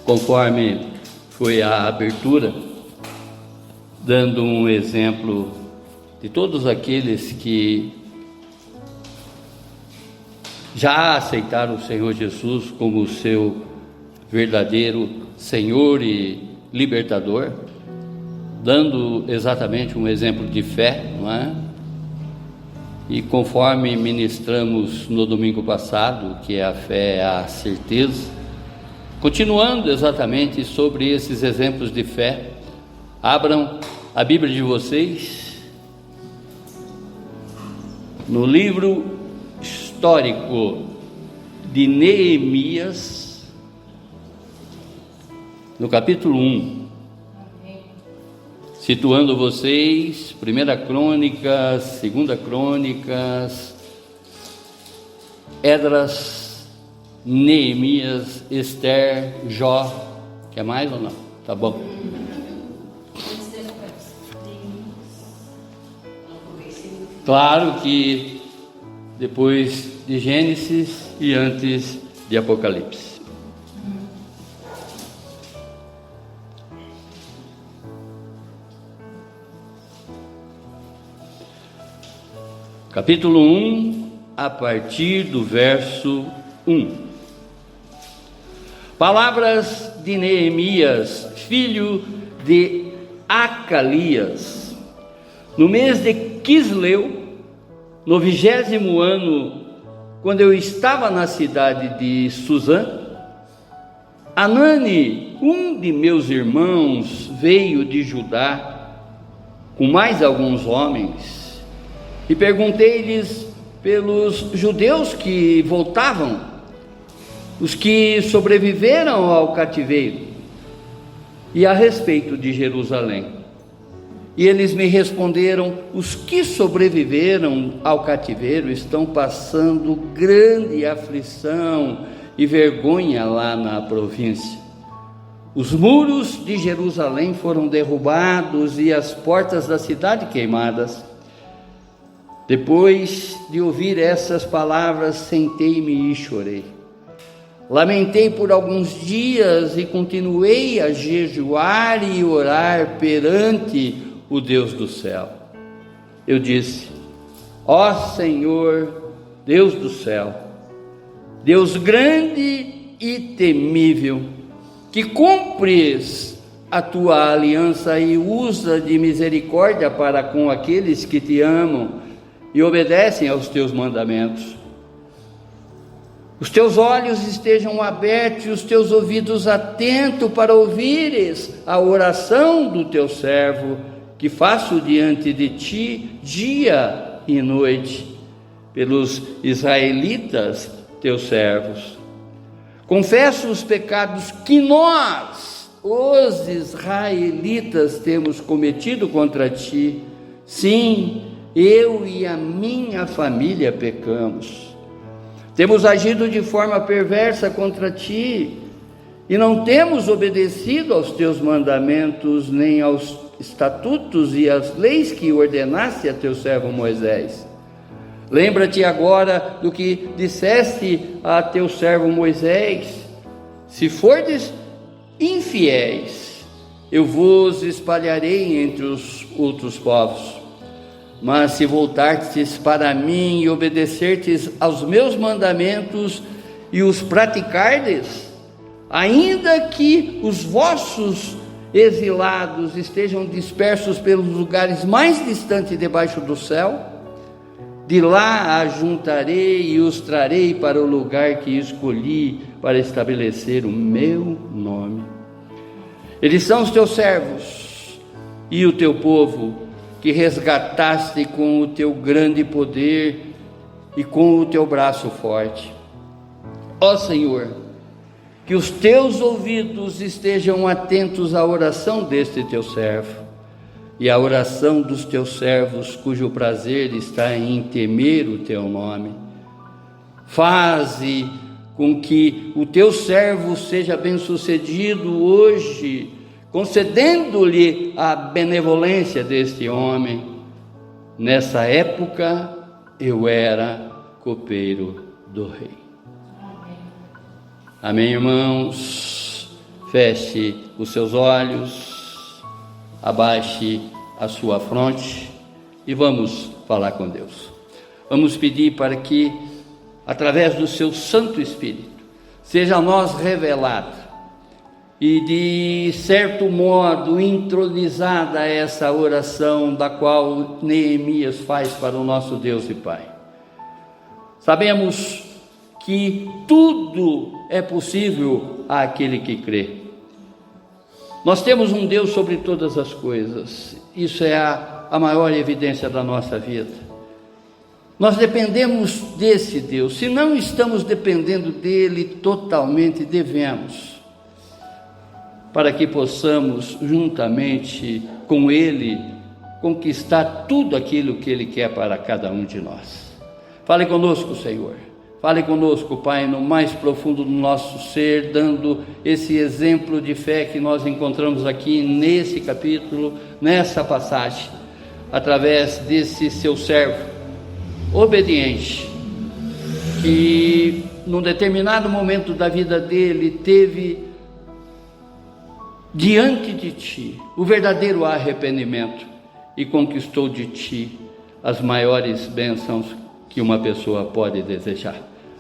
conforme foi a abertura, dando um exemplo de todos aqueles que já aceitaram o Senhor Jesus como seu verdadeiro Senhor e libertador, dando exatamente um exemplo de fé, não é? E conforme ministramos no domingo passado, que é a fé, a certeza, continuando exatamente sobre esses exemplos de fé, abram a Bíblia de vocês no livro histórico de Neemias, no capítulo 1, situando vocês, 1 Crônicas, 2 Crônicas, Esdras, Neemias, Ester, Jó. Quer mais ou não? Tá bom. Claro que depois de Gênesis e antes de Apocalipse. Capítulo 1, a partir do verso 1. Palavras de Neemias, filho de Acalias, no mês de Quisleu, no 20º ano, quando eu estava na cidade de Suzã, Anani, um de meus irmãos, veio de Judá com mais alguns homens, e perguntei-lhes pelos judeus que voltavam, os que sobreviveram ao cativeiro, e a respeito de Jerusalém. E eles me responderam: os que sobreviveram ao cativeiro estão passando grande aflição e vergonha lá na província. Os muros de Jerusalém foram derrubados e as portas da cidade queimadas. Depois de ouvir essas palavras, sentei-me e chorei. Lamentei por alguns dias e continuei a jejuar e orar perante o Deus do céu. Eu disse: ó Senhor, Deus do céu, Deus grande e temível, que cumpres a tua aliança e usa de misericórdia para com aqueles que te amam e obedecem aos teus mandamentos. Os teus olhos estejam abertos e os teus ouvidos atentos para ouvires a oração do teu servo, que faço diante de ti dia e noite, pelos israelitas, teus servos. Confesso os pecados que nós, os israelitas, temos cometido contra ti. Sim, eu e a minha família pecamos. Temos agido de forma perversa contra ti, e não temos obedecido aos teus mandamentos, nem aos estatutos e às leis que ordenaste a teu servo Moisés. Lembra-te agora do que disseste a teu servo Moisés: se fordes infiéis, eu vos espalharei entre os outros povos. Mas se voltartes para mim e obedecertes aos meus mandamentos e os praticardes, ainda que os vossos exilados estejam dispersos pelos lugares mais distantes debaixo do céu, de lá ajuntarei e os trarei para o lugar que escolhi para estabelecer o meu nome. Eles são os teus servos e o teu povo, que resgataste com o teu grande poder e com o teu braço forte. Ó Senhor, que os teus ouvidos estejam atentos à oração deste teu servo e à oração dos teus servos, cujo prazer está em temer o teu nome. Faze com que o teu servo seja bem-sucedido hoje, concedendo-lhe a benevolência deste homem. Nessa época eu era copeiro do rei. Amém, irmãos? feche os seus olhos, abaixe a sua fronte e vamos falar com Deus. Vamos pedir para que, através do seu Santo Espírito, seja a nós revelada e, de certo modo, entronizada essa oração da qual Neemias faz para o nosso Deus e Pai. Sabemos que tudo é possível àquele que crê. Nós temos um Deus sobre todas as coisas, isso é a maior evidência da nossa vida. Nós dependemos desse Deus. Se não estamos dependendo dele totalmente, devemos, para que possamos, juntamente com ele, conquistar tudo aquilo que ele quer para cada um de nós. Fale conosco, Senhor. Fale conosco, Pai, no mais profundo do nosso ser, dando esse exemplo de fé que nós encontramos aqui nesse capítulo, nessa passagem, através desse seu servo obediente, que num determinado momento da vida dele teve diante de ti o verdadeiro arrependimento e conquistou de ti as maiores bênçãos que uma pessoa pode desejar.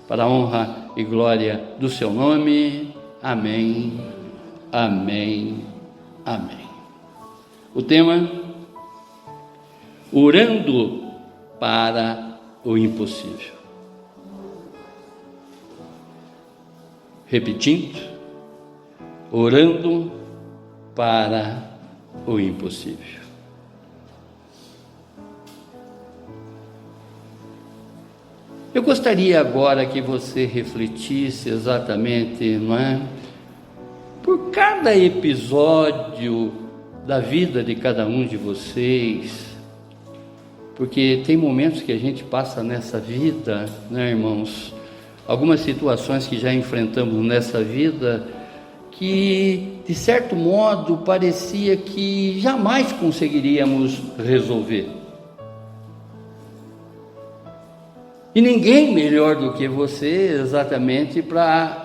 Para a honra e glória do seu nome. Amém, amém, amém. O tema: orando para o impossível. Repetindo: orando para o impossível. Eu gostaria agora que você refletisse exatamente, não é? Por cada episódio da vida de cada um de vocês, porque tem momentos que a gente passa nessa vida, né, irmãos? Algumas situações que já enfrentamos nessa vida que, de certo modo, parecia que jamais conseguiríamos resolver. E ninguém melhor do que você exatamente para,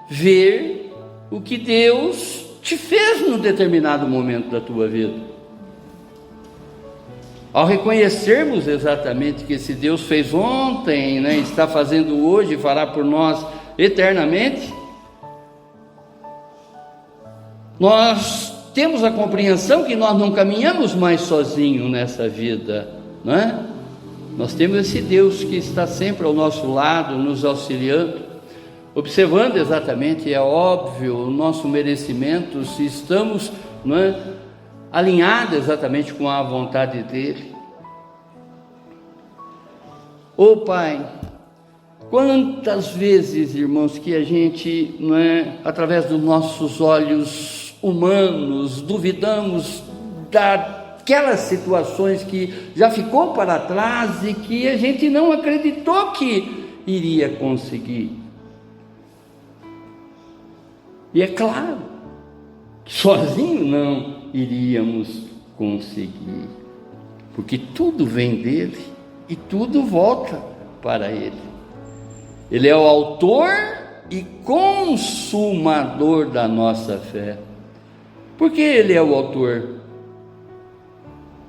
ver o que Deus te fez num determinado momento da tua vida. Ao reconhecermos exatamente que esse Deus fez ontem, está fazendo hoje e fará por nós eternamente, nós temos a compreensão que nós não caminhamos mais sozinhos nessa vida, não é? Nós temos esse Deus que está sempre ao nosso lado, nos auxiliando, observando exatamente, é óbvio, o nosso merecimento, se estamos, alinhados exatamente com a vontade dele. Ô Pai, quantas vezes, irmãos, que a gente, através dos nossos olhos humanos, duvidamos daquelas situações que já ficou para trás e que a gente não acreditou que iria conseguir. E é claro que sozinho não iríamos conseguir, porque tudo vem dele e tudo volta para ele. Ele é o autor e consumador da nossa fé. Por que ele é o autor?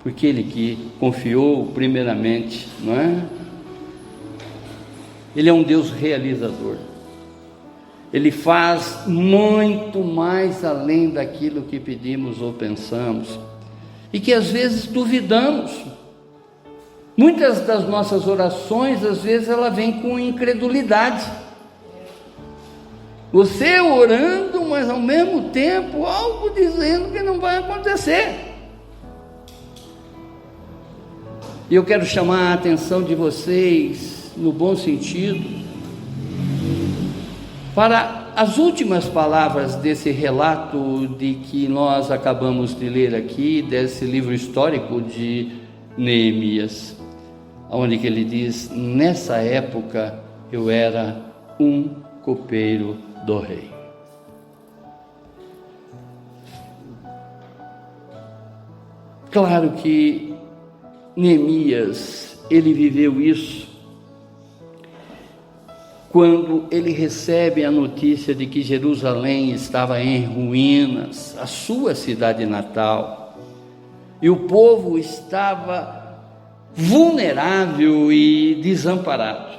Porque ele que confiou primeiramente, Ele é um Deus realizador. Ele faz muito mais além daquilo que pedimos ou pensamos, e que às vezes duvidamos. Muitas das nossas orações, às vezes, ela vem com incredulidade. Você orando, mas ao mesmo tempo algo dizendo que não vai acontecer. E eu quero chamar a atenção de vocês, no bom sentido, para as últimas palavras desse relato de que nós acabamos de ler aqui, desse livro histórico de Neemias, onde que ele diz: nessa época eu era um copeiro do rei. Claro que Neemias, ele viveu isso quando ele recebe a notícia de que Jerusalém estava em ruínas, a sua cidade natal, e o povo estava vulnerável e desamparado.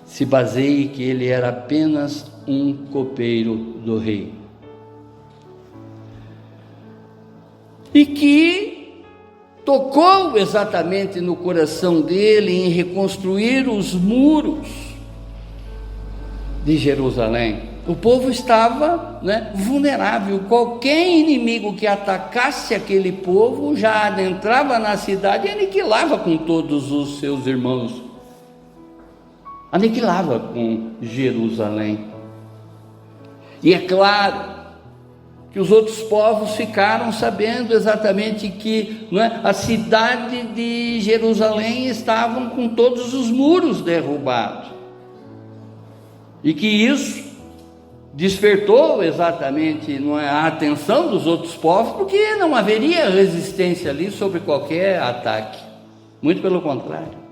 Se baseie que ele era apenas um copeiro do rei. E que tocou exatamente no coração dele em reconstruir os muros de Jerusalém. O povo estava, vulnerável. Qualquer inimigo que atacasse aquele povo já adentrava na cidade e aniquilava com todos os seus irmãos. Aniquilava com Jerusalém. E é claro que os outros povos ficaram sabendo exatamente que a cidade de Jerusalém estava com todos os muros derrubados. E que isso despertou exatamente a atenção dos outros povos, porque não haveria resistência ali sobre qualquer ataque. Muito pelo contrário.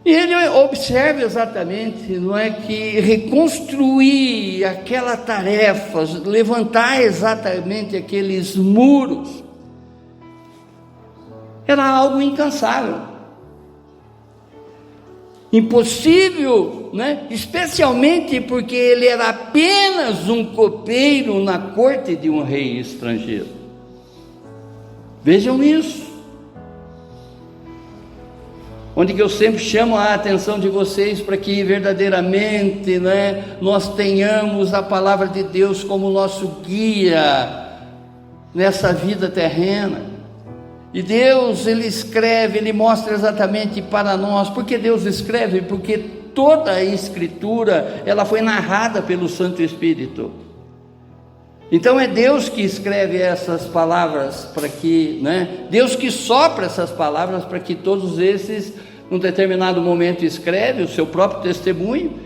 E ele observa exatamente, que reconstruir aquela tarefa, levantar exatamente aqueles muros, era algo incansável, impossível, especialmente porque ele era apenas um copeiro na corte de um rei estrangeiro. Vejam isso. Onde que eu sempre chamo a atenção de vocês para que verdadeiramente, nós tenhamos a palavra de Deus como nosso guia nessa vida terrena. E Deus, Ele escreve, Ele mostra exatamente para nós. Por que Deus escreve? Porque toda a Escritura, ela foi narrada pelo Santo Espírito. Então é Deus que escreve essas palavras para que, Deus que sopra essas palavras para que todos esses, num determinado momento, escreve o seu próprio testemunho.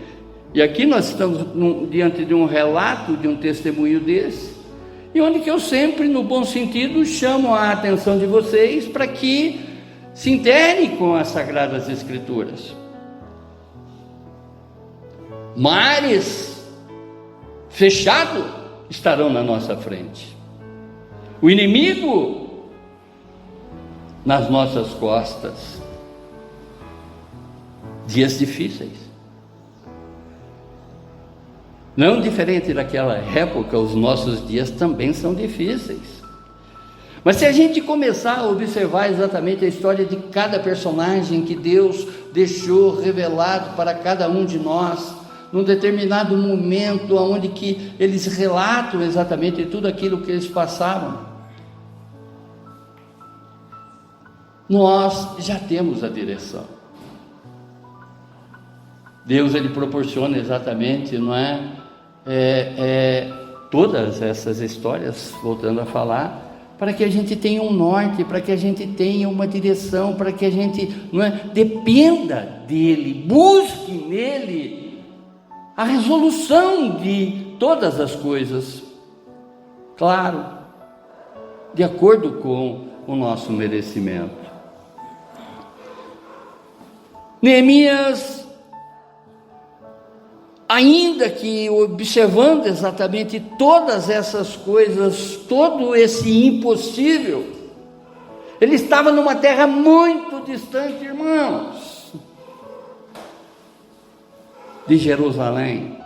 E aqui nós estamos diante de um relato, de um testemunho desse, e onde que eu sempre, no bom sentido, chamo a atenção de vocês para que se internem com as Sagradas Escrituras. Mares fechados estarão na nossa frente, o inimigo nas nossas costas, dias difíceis, não diferente daquela época. Os nossos dias também são difíceis, mas se a gente começar a observar exatamente a história de cada personagem que Deus deixou revelado para cada um de nós, num determinado momento, onde que eles relatam exatamente tudo aquilo que eles passaram, nós já temos a direção. Deus, Ele proporciona exatamente, todas essas histórias, voltando a falar, para que a gente tenha um norte, para que a gente tenha uma direção, para que a gente dependa dEle, busque nele a resolução de todas as coisas, claro, de acordo com o nosso merecimento. Neemias, ainda que observando exatamente todas essas coisas, todo esse impossível, ele estava numa terra muito distante, irmãos, de Jerusalém,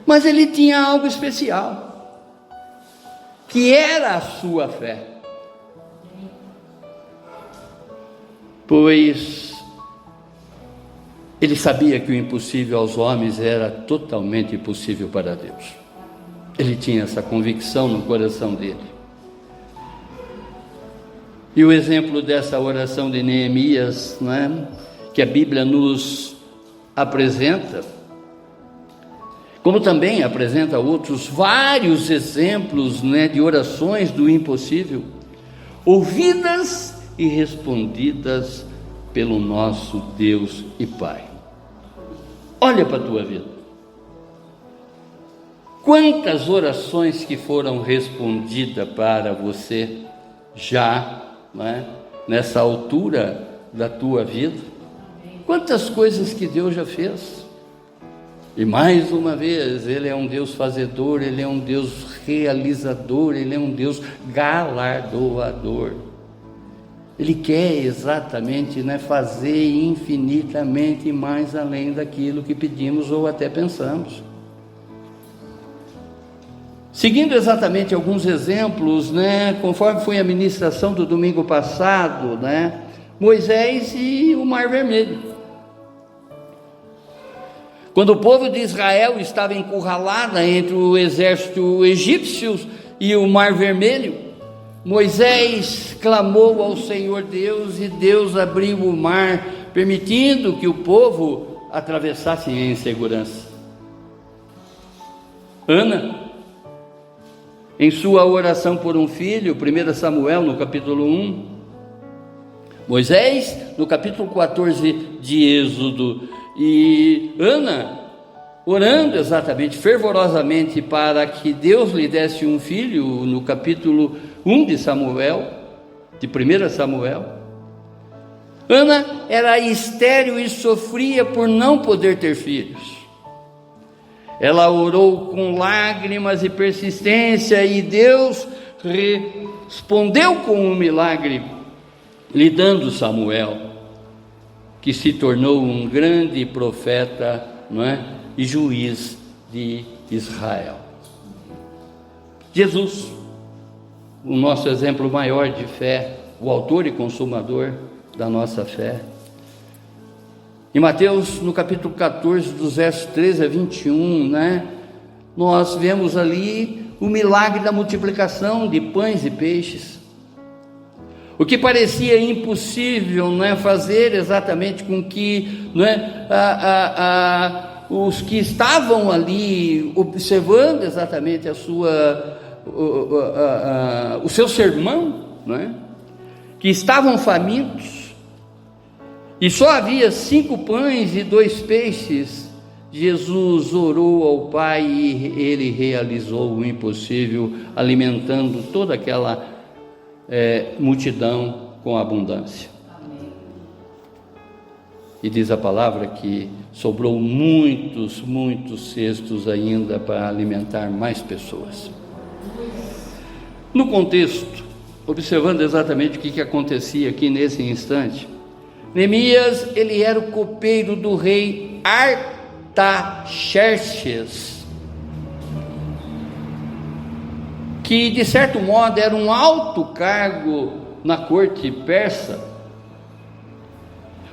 mas ele tinha algo especial, que era a sua fé, pois ele sabia que o impossível aos homens era totalmente possível para Deus. Ele tinha essa convicção no coração dele. E o exemplo dessa oração de Neemias, que a Bíblia nos apresenta, como também apresenta outros vários exemplos, de orações do impossível, ouvidas e respondidas pelo nosso Deus e Pai. Olha para a tua vida, quantas orações que foram respondidas para você já, nessa altura da tua vida? Quantas coisas que Deus já fez. E mais uma vez, Ele é um Deus fazedor, Ele é um Deus realizador, Ele é um Deus galardoador. Ele quer exatamente, fazer infinitamente mais além daquilo que pedimos ou até pensamos. Seguindo exatamente alguns exemplos, conforme foi a ministração do domingo passado, Moisés e o Mar Vermelho. Quando o povo de Israel estava encurralado entre o exército egípcio e o Mar Vermelho, Moisés clamou ao Senhor Deus e Deus abriu o mar, permitindo que o povo atravessasse em segurança. Ana, em sua oração por um filho, 1 Samuel no capítulo 1, Moisés no capítulo 14 de Êxodo, e Ana orando exatamente, fervorosamente, para que Deus lhe desse um filho, no capítulo 1 de Samuel, de 1 Samuel. Ana era estéril e sofria por não poder ter filhos. Ela orou com lágrimas e persistência, e Deus respondeu com um milagre, lhe dando Samuel, que se tornou um grande profeta, e juiz de Israel. Jesus, o nosso exemplo maior de fé, o autor e consumador da nossa fé. Em Mateus, no capítulo 14, dos versos 13 a 21, nós vemos ali o milagre da multiplicação de pães e peixes. O que parecia impossível, fazer exatamente com que os que estavam ali observando exatamente o seu sermão, que estavam famintos, e só havia 5 pães e 2 peixes, Jesus orou ao Pai e Ele realizou o impossível, alimentando toda aquela multidão com abundância. E diz a palavra que sobrou muitos cestos ainda para alimentar mais pessoas. No contexto, observando exatamente o que acontecia aqui nesse instante, Neemias, ele era o copeiro do rei Artaxerxes, que de certo modo era um alto cargo na corte persa.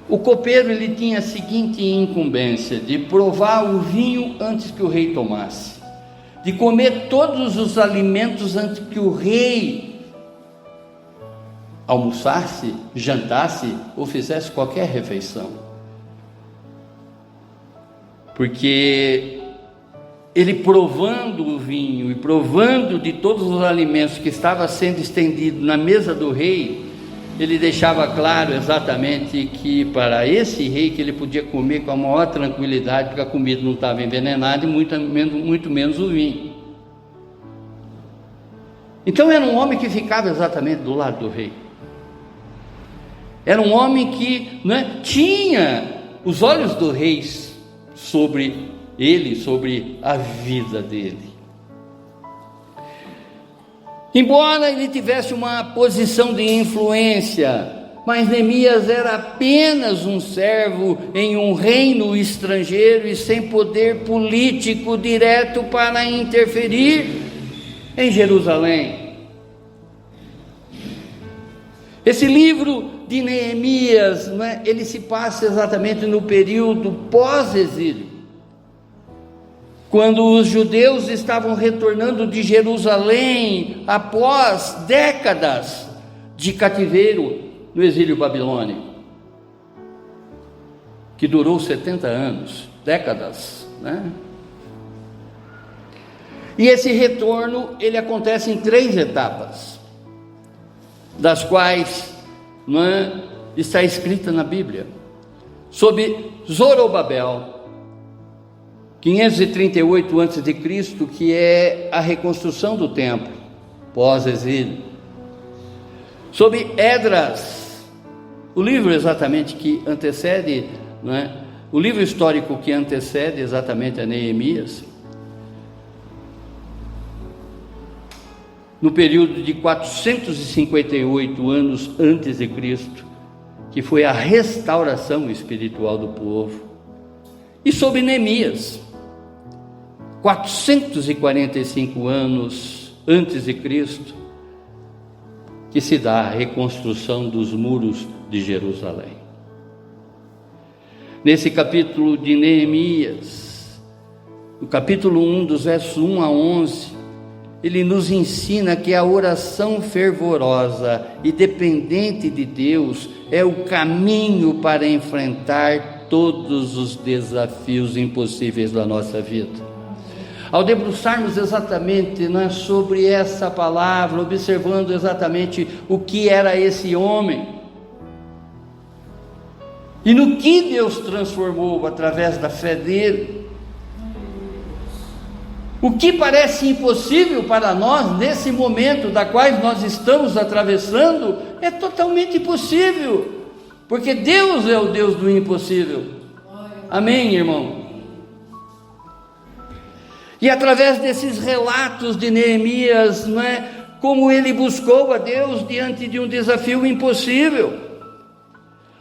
O copeiro, ele tinha a seguinte incumbência: de provar o vinho antes que o rei tomasse, de comer todos os alimentos antes que o rei almoçasse, jantasse ou fizesse qualquer refeição, porque ele, provando o vinho e provando de todos os alimentos que estava sendo estendido na mesa do rei, ele deixava claro exatamente que para esse rei que ele podia comer com a maior tranquilidade, porque a comida não estava envenenada e muito menos o vinho. Então era um homem que ficava exatamente do lado do rei. Era um homem que tinha os olhos do rei sobre ele, sobre a vida dele. Embora ele tivesse uma posição de influência, mas Neemias era apenas um servo em um reino estrangeiro e sem poder político direto para interferir em Jerusalém. Esse livro de Neemias, ele se passa exatamente no período pós-exílio, quando os judeus estavam retornando de Jerusalém após décadas de cativeiro no exílio babilônico, que durou 70 anos, décadas, E esse retorno, ele acontece em 3 etapas, das quais está escrita na Bíblia. Sob Zorobabel, 538 a.C., que é a reconstrução do templo pós-exílio. Sob Esdras, O livro exatamente que antecede, não é? O livro histórico que antecede exatamente a Neemias, no período de 458 anos antes de Cristo, que foi a restauração espiritual do povo, e sobre Neemias, 445 anos antes de Cristo, que se dá a reconstrução dos muros de Jerusalém. Nesse capítulo de Neemias, no capítulo 1, dos versos 1 a 11, ele nos ensina que a oração fervorosa e dependente de Deus é o caminho para enfrentar todos os desafios impossíveis da nossa vida. Ao debruçarmos exatamente, não é, sobre essa palavra, observando exatamente o que era esse homem, e no que Deus transformou através da fé dele, o que parece impossível para nós nesse momento da qual nós estamos atravessando, é totalmente possível, porque Deus é o Deus do impossível. Amém, irmão? E através desses relatos de Neemias, não é, como ele buscou a Deus diante de um desafio impossível,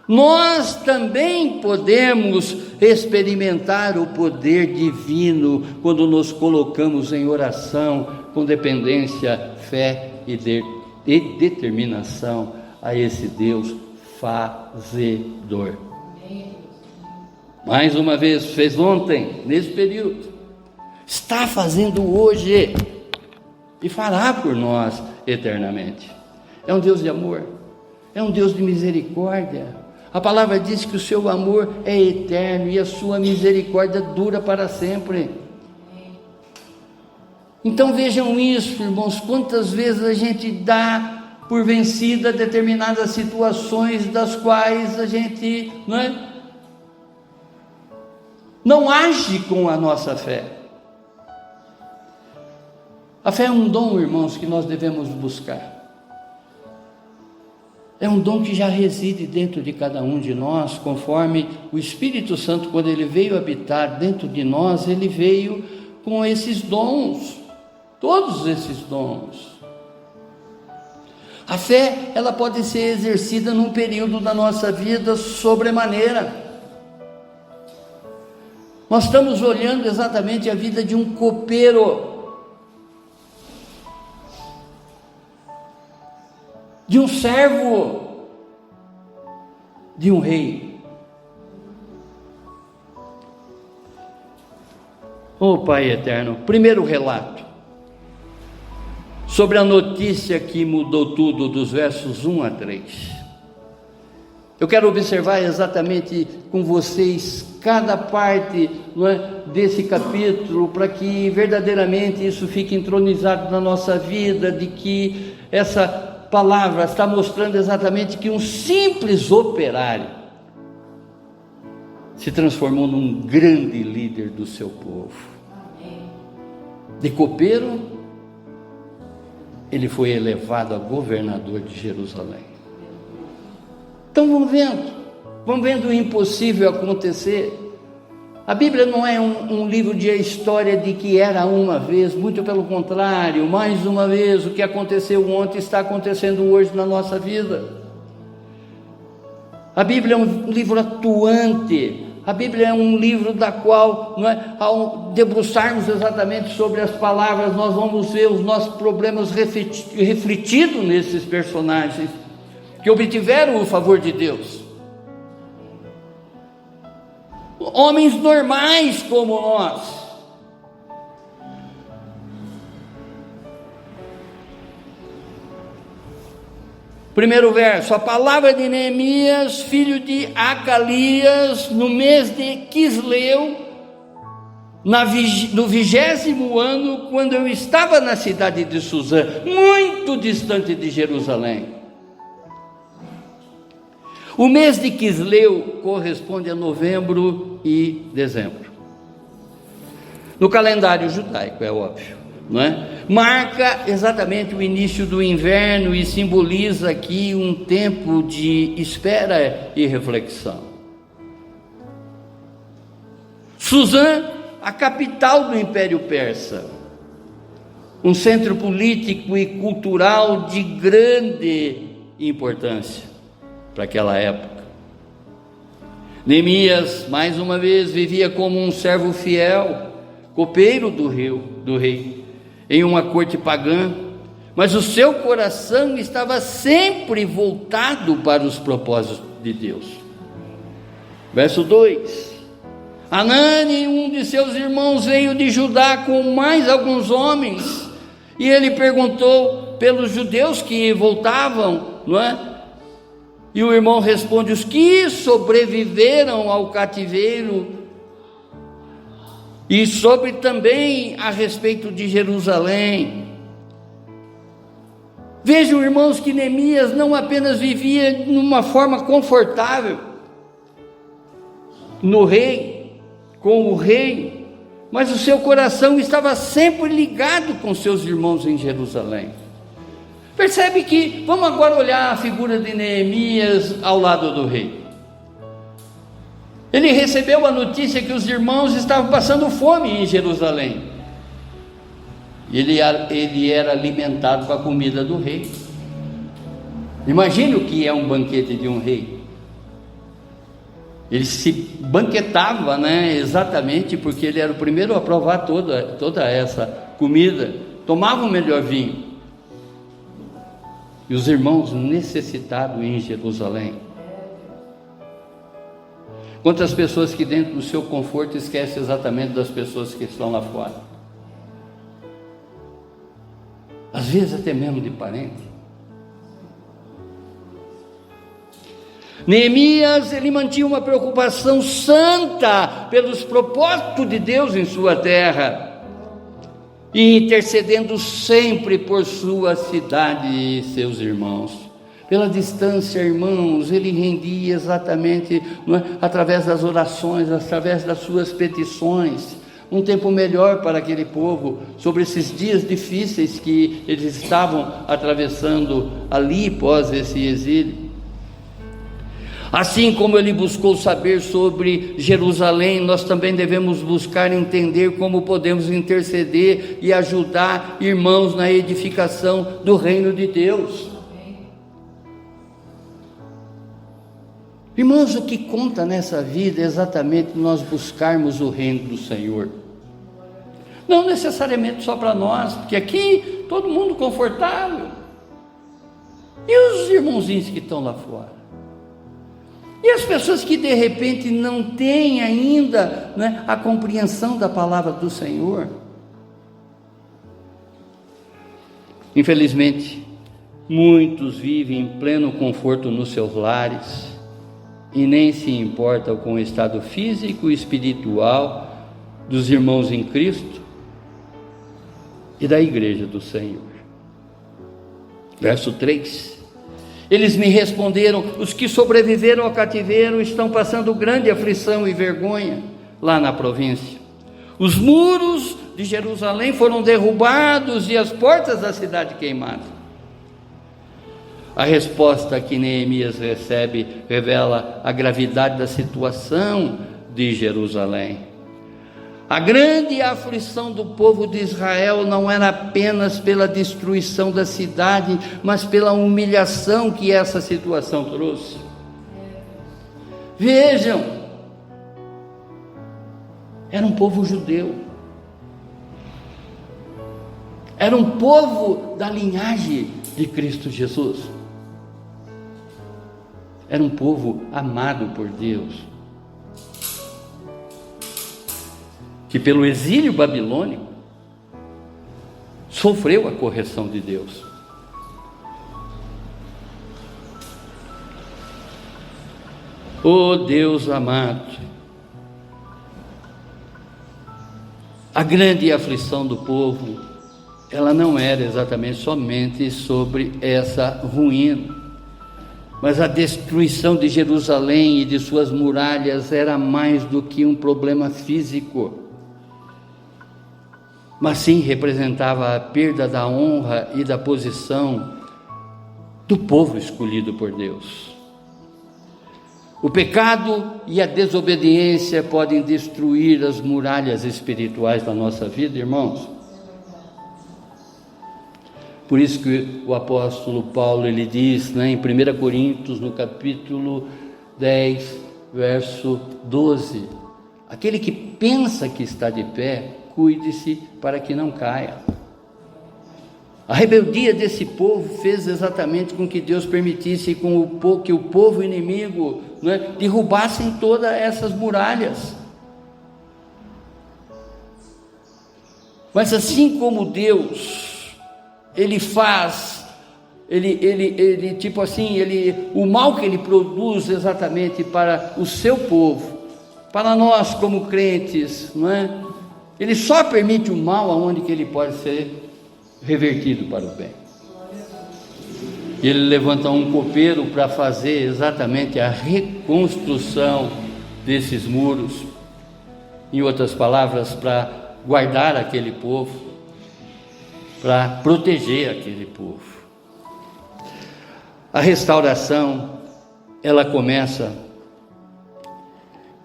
nós também podemos experimentar o poder divino quando nos colocamos em oração, com dependência, fé e determinação a esse Deus fazedor. Mais uma vez, fez ontem, nesse período, está fazendo hoje e fará por nós eternamente. É um Deus de amor, é um Deus de misericórdia. A palavra diz que o seu amor é eterno e a sua misericórdia dura para sempre. Então vejam isso, irmãos, quantas vezes a gente dá por vencida determinadas situações das quais a gente não age com a nossa fé. A fé é um dom, irmãos, que nós devemos buscar. É um dom que já reside dentro de cada um de nós, conforme o Espírito Santo, quando ele veio habitar dentro de nós, ele veio com esses dons, todos esses dons. A fé, ela pode ser exercida num período da nossa vida sobremaneira. Nós estamos olhando exatamente a vida de um copeiro, de um servo, de um rei. Oh Pai eterno, primeiro relato, sobre a notícia que mudou tudo, dos versos 1 a 3. Eu quero observar exatamente com vocês cada parte, desse capítulo, para que verdadeiramente isso fique entronizado na nossa vida, de que essa palavra está mostrando exatamente que um simples operário se transformou num grande líder do seu povo. De copeiro, ele foi elevado a governador de Jerusalém. Então vamos vendo o impossível acontecer. A Bíblia não é um livro de história de que era uma vez, muito pelo contrário, mais uma vez, o que aconteceu ontem está acontecendo hoje na nossa vida. A Bíblia é um livro atuante, a Bíblia é um livro da qual, ao debruçarmos exatamente sobre as palavras, nós vamos ver os nossos problemas refletidos nesses personagens, que obtiveram o favor de Deus. Homens normais como nós. Primeiro verso, a palavra de Neemias, filho de Acalias, no mês de Quisleu, no 20º ano, quando eu estava na cidade de Suzã, muito distante de Jerusalém. O mês de Quisleu corresponde a novembro e dezembro. No calendário judaico, é óbvio. não é? Marca exatamente o início do inverno e simboliza aqui um tempo de espera e reflexão. Suzã, a capital do Império Persa, um centro político e cultural de grande importância para aquela época. Neemias, mais uma vez, vivia como um servo fiel, copeiro do rei, em uma corte pagã, mas o seu coração estava sempre voltado para os propósitos de Deus. Verso 2: Anani, um de seus irmãos, veio de Judá com mais alguns homens, e ele perguntou pelos judeus que voltavam, não é? E o irmão responde: os que sobreviveram ao cativeiro, e sobre também a respeito de Jerusalém. Vejam, irmãos, que Neemias não apenas vivia de uma forma confortável no rei, com o rei, mas o seu coração estava sempre ligado com seus irmãos em Jerusalém. Percebe que, vamos agora olhar a figura de Neemias ao lado do rei. Ele recebeu a notícia que os irmãos estavam passando fome em Jerusalém. Ele era alimentado com a comida do rei. Imagine o que é um banquete de um rei. Ele se banquetava, exatamente porque ele era o primeiro a provar toda essa comida. Tomava o melhor vinho. E os irmãos necessitados em Jerusalém. Quantas pessoas que dentro do seu conforto esquecem exatamente das pessoas que estão lá fora? Às vezes até mesmo de parente. Neemias, ele mantinha uma preocupação santa pelos propósitos de Deus em sua terra, e intercedendo sempre por sua cidade e seus irmãos. Pela distância, irmãos, ele rendia exatamente, através das orações, através das suas petições, um tempo melhor para aquele povo, sobre esses dias difíceis que eles estavam atravessando ali, pós esse exílio. Assim como ele buscou saber sobre Jerusalém, nós também devemos buscar entender como podemos interceder e ajudar irmãos na edificação do reino de Deus. Irmãos, o que conta nessa vida é exatamente nós buscarmos o reino do Senhor. Não necessariamente só para nós, porque aqui todo mundo confortável. E os irmãozinhos que estão lá fora? E as pessoas que de repente não têm ainda a compreensão da palavra do Senhor? Infelizmente, muitos vivem em pleno conforto nos seus lares e nem se importam com o estado físico e espiritual dos irmãos em Cristo e da igreja do Senhor. Verso 3: Eles me responderam: os que sobreviveram ao cativeiro estão passando grande aflição e vergonha lá na província. Os muros de Jerusalém foram derrubados e as portas da cidade queimadas. A resposta que Neemias recebe revela a gravidade da situação de Jerusalém. A grande aflição do povo de Israel não era apenas pela destruição da cidade, mas pela humilhação que essa situação trouxe. Vejam, era um povo judeu, era um povo da linhagem de Cristo Jesus, era um povo amado por Deus, que pelo exílio babilônico sofreu a correção de Deus. Oh Deus amado, a grande aflição do povo, ela não era exatamente somente sobre essa ruína, mas a destruição de Jerusalém e de suas muralhas era mais do que um problema físico. mas sim representava a perda da honra e da posição do povo escolhido por Deus. O pecado e a desobediência podem destruir as muralhas espirituais da nossa vida, irmãos. Por isso que o apóstolo Paulo, ele diz, em 1 Coríntios, no capítulo 10, verso 12, aquele que pensa que está de pé, cuide-se para que não caia. A rebeldia desse povo fez exatamente com que Deus permitisse que o povo inimigo derrubassem todas essas muralhas. Mas assim como Deus, Ele faz, o mal que Ele produz exatamente para o seu povo, para nós como crentes, Ele só permite o mal aonde que ele pode ser revertido para o bem. Ele levanta um copeiro para fazer exatamente a reconstrução desses muros, em outras palavras, para guardar aquele povo, para proteger aquele povo. A restauração, ela começa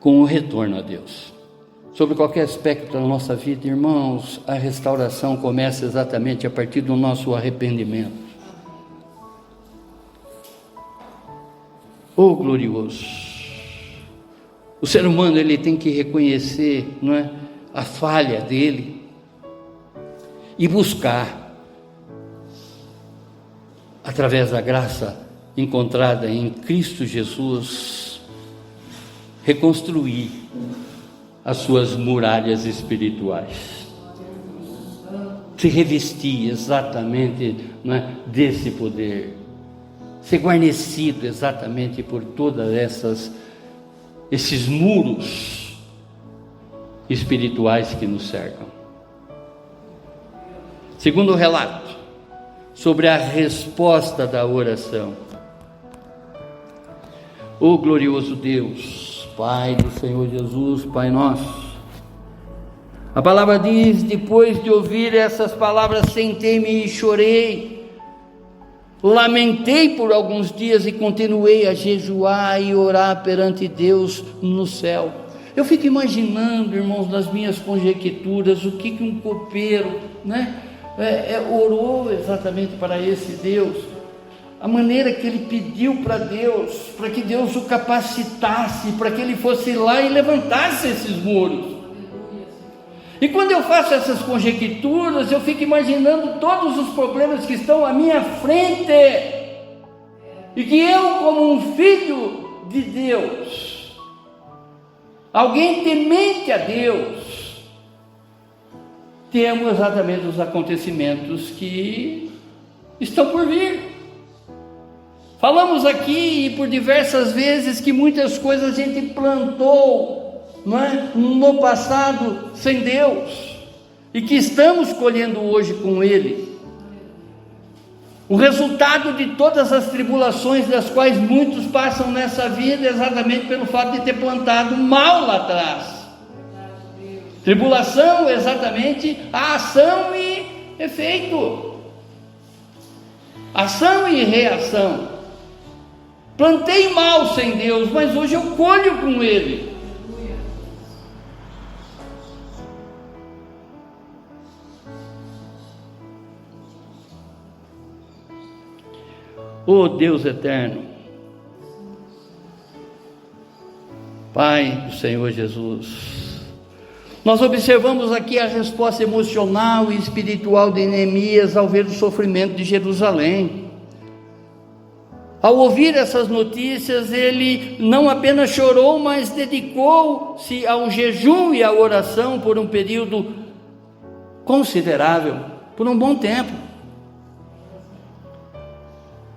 com o retorno a Deus. Sobre qualquer aspecto da nossa vida, irmãos, a restauração começa exatamente a partir do nosso arrependimento. Oh, glorioso! O ser humano, ele tem que reconhecer, a falha dele e buscar, através da graça encontrada em Cristo Jesus, reconstruir as suas muralhas espirituais, se revestir exatamente desse poder, ser guarnecido exatamente por todas esses muros espirituais que nos cercam. Segundo o relato sobre a resposta da oração, ó glorioso Deus, Pai do Senhor Jesus, Pai nosso, a palavra diz: depois de ouvir essas palavras, sentei-me e chorei, lamentei por alguns dias e continuei a jejuar e orar perante Deus no céu. Eu fico imaginando, irmãos, nas minhas conjecturas, o que um copeiro orou exatamente para esse Deus, a maneira que ele pediu para Deus, para que Deus o capacitasse, para que ele fosse lá e levantasse esses muros. E quando eu faço essas conjecturas, eu fico imaginando todos os problemas que estão à minha frente, e que eu, como um filho de Deus, alguém temente a Deus, temos exatamente os acontecimentos que estão por vir. Falamos aqui por diversas vezes que muitas coisas a gente plantou, no passado sem Deus, e que estamos colhendo hoje com Ele. O resultado de todas as tribulações das quais muitos passam nessa vida é exatamente pelo fato de ter plantado mal lá atrás. Tribulação é exatamente a ação e efeito, ação e reação. Plantei mal sem Deus, mas hoje eu colho com Ele. Oh Deus eterno, Pai do Senhor Jesus, nós observamos aqui a resposta emocional e espiritual de Neemias ao ver o sofrimento de Jerusalém. Ao ouvir essas notícias, ele não apenas chorou, mas dedicou-se ao jejum e à oração por um período considerável, por um bom tempo.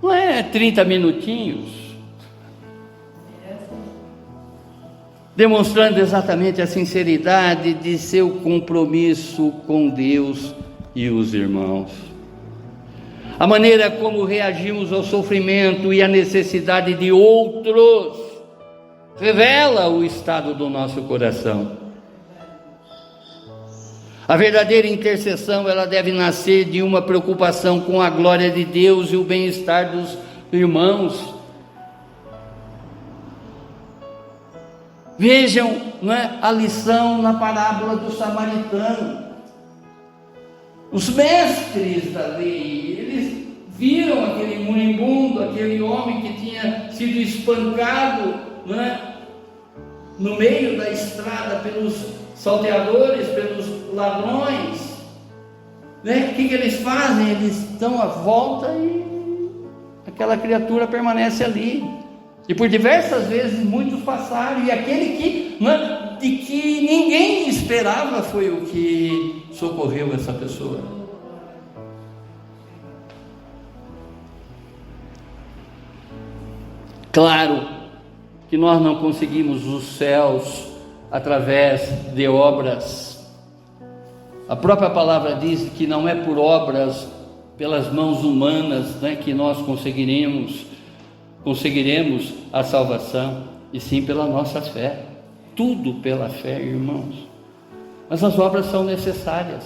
Não é 30 minutinhos, demonstrando exatamente a sinceridade de seu compromisso com Deus e os irmãos. A maneira como reagimos ao sofrimento e à necessidade de outros revela o estado do nosso coração. A verdadeira intercessão, ela deve nascer de uma preocupação com a glória de Deus e o bem-estar dos irmãos. Vejam, não é, a lição na parábola do samaritano. Os mestres da lei, eles viram aquele moribundo, aquele homem que tinha sido espancado, não é, no meio da estrada pelos salteadores, pelos ladrões, né? O que eles fazem? Eles dão a volta e aquela criatura permanece ali. E por diversas vezes muitos passaram, e aquele que, né, de que ninguém esperava foi o que socorreu essa pessoa. Claro que nós não conseguimos os céus através de obras. A própria palavra diz que não é por obras, pelas mãos humanas, né, que nós conseguiremos a salvação, e sim pela nossa fé. Tudo pela fé, irmãos. Mas as obras são necessárias.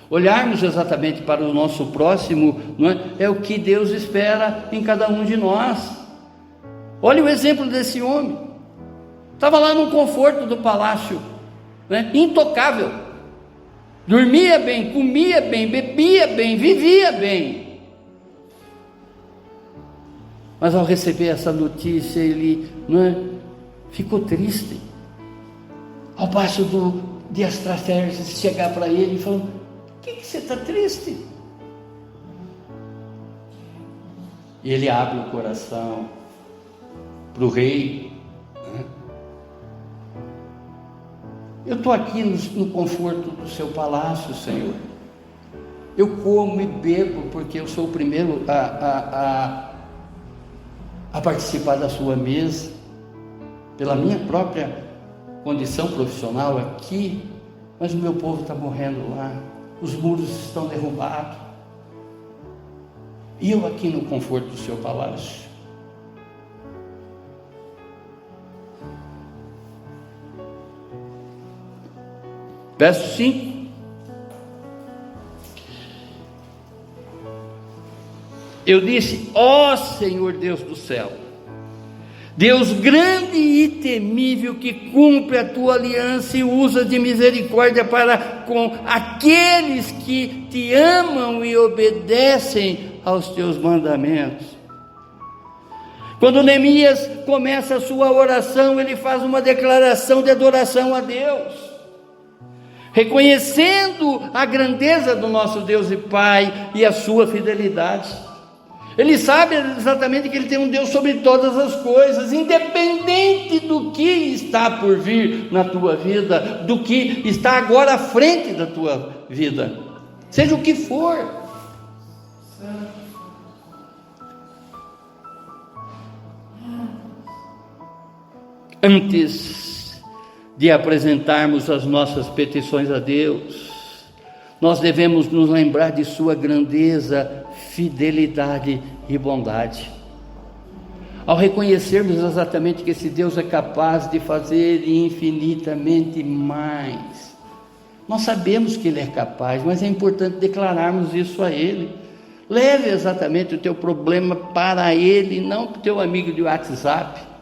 Olharmos exatamente para o nosso próximo, não é? É o que Deus espera em cada um de nós. Olha o exemplo desse homem. Estava lá no conforto do palácio, né? Intocável. Dormia bem, comia bem, bebia bem, vivia bem. Mas ao receber essa notícia, ele, não é, ficou triste. Ao passo de Astraferes chegar para ele e falar: por que você está triste? E ele abre o coração para o rei. Eu estou aqui no conforto do seu palácio, Senhor. Eu como e bebo porque eu sou o primeiro a participar da sua mesa, pela minha própria condição profissional aqui, mas o meu povo está morrendo lá, os muros estão derrubados, e eu aqui no conforto do seu palácio. Verso 5. Eu disse: ó Senhor Deus do céu, Deus grande e temível, que cumpre a tua aliança e usa de misericórdia para com aqueles que te amam e obedecem aos teus mandamentos. Quando Neemias começa a sua oração, ele faz uma declaração de adoração a Deus, reconhecendo a grandeza do nosso Deus e Pai e a sua fidelidade. Ele sabe exatamente que ele tem um Deus sobre todas as coisas, independente do que está por vir na tua vida, do que está agora à frente da tua vida, seja o que for. Antes de apresentarmos as nossas petições a Deus, nós devemos nos lembrar de sua grandeza, fidelidade e bondade. Ao reconhecermos exatamente que esse Deus é capaz de fazer infinitamente mais, nós sabemos que Ele é capaz, mas é importante declararmos isso a Ele. Leve exatamente o teu problema para Ele, não para o teu amigo de WhatsApp.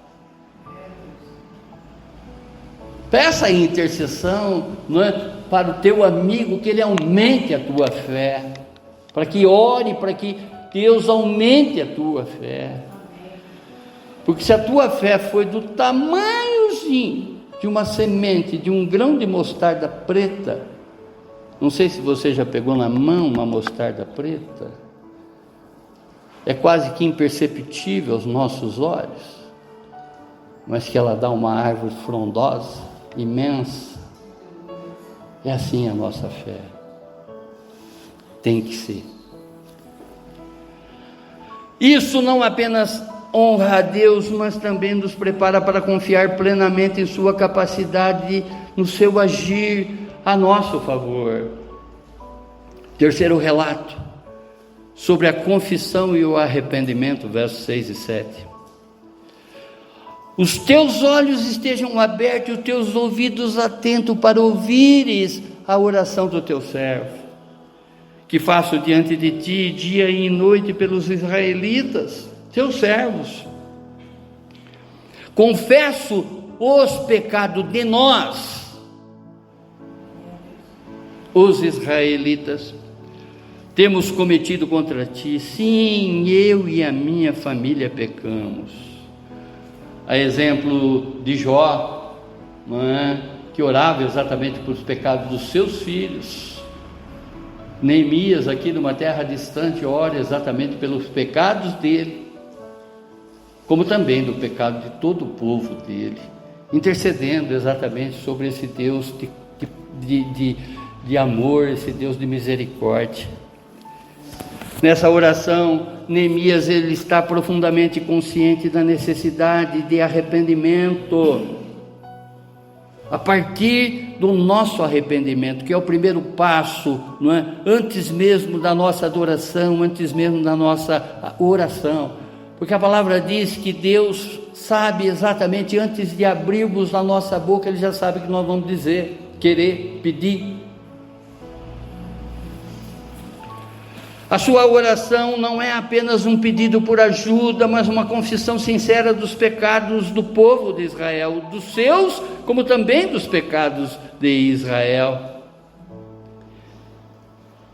Peça a intercessão, não é, para o teu amigo, que ele aumente a tua fé, para que ore, para que Deus aumente a tua fé. Porque se a tua fé foi do tamanhozinho de uma semente, de um grão de mostarda preta, não sei se você já pegou na mão uma mostarda preta, é quase que imperceptível aos nossos olhos, mas que ela dá uma árvore frondosa, imensa. É assim a nossa fé tem que ser. Isso não apenas honra a Deus, mas também nos prepara para confiar plenamente em sua capacidade, no seu agir a nosso favor. Terceiro relato, sobre a confissão e o arrependimento, versos 6 e 7. Os teus olhos estejam abertos e os teus ouvidos atentos para ouvires a oração do teu servo, que faço diante de ti dia e noite pelos israelitas, teus servos. Confesso os pecados de nós, os israelitas, temos cometido contra ti. Sim, eu e a minha família pecamos. A exemplo de Jó, não é? Que orava exatamente pelos pecados dos seus filhos. Neemias, aqui numa terra distante, ora exatamente pelos pecados dele, como também do pecado de todo o povo dele, intercedendo exatamente sobre esse Deus de amor, esse Deus de misericórdia. Nessa oração, Neemias ele está profundamente consciente da necessidade de arrependimento. A partir do nosso arrependimento, que é o primeiro passo, não é? Antes mesmo da nossa adoração, antes mesmo da nossa oração, porque a palavra diz que Deus sabe exatamente, antes de abrirmos a nossa boca, Ele já sabe o que nós vamos dizer, querer, pedir. A sua oração não é apenas um pedido por ajuda, mas uma confissão sincera dos pecados do povo de Israel, dos seus, como também dos pecados de Israel.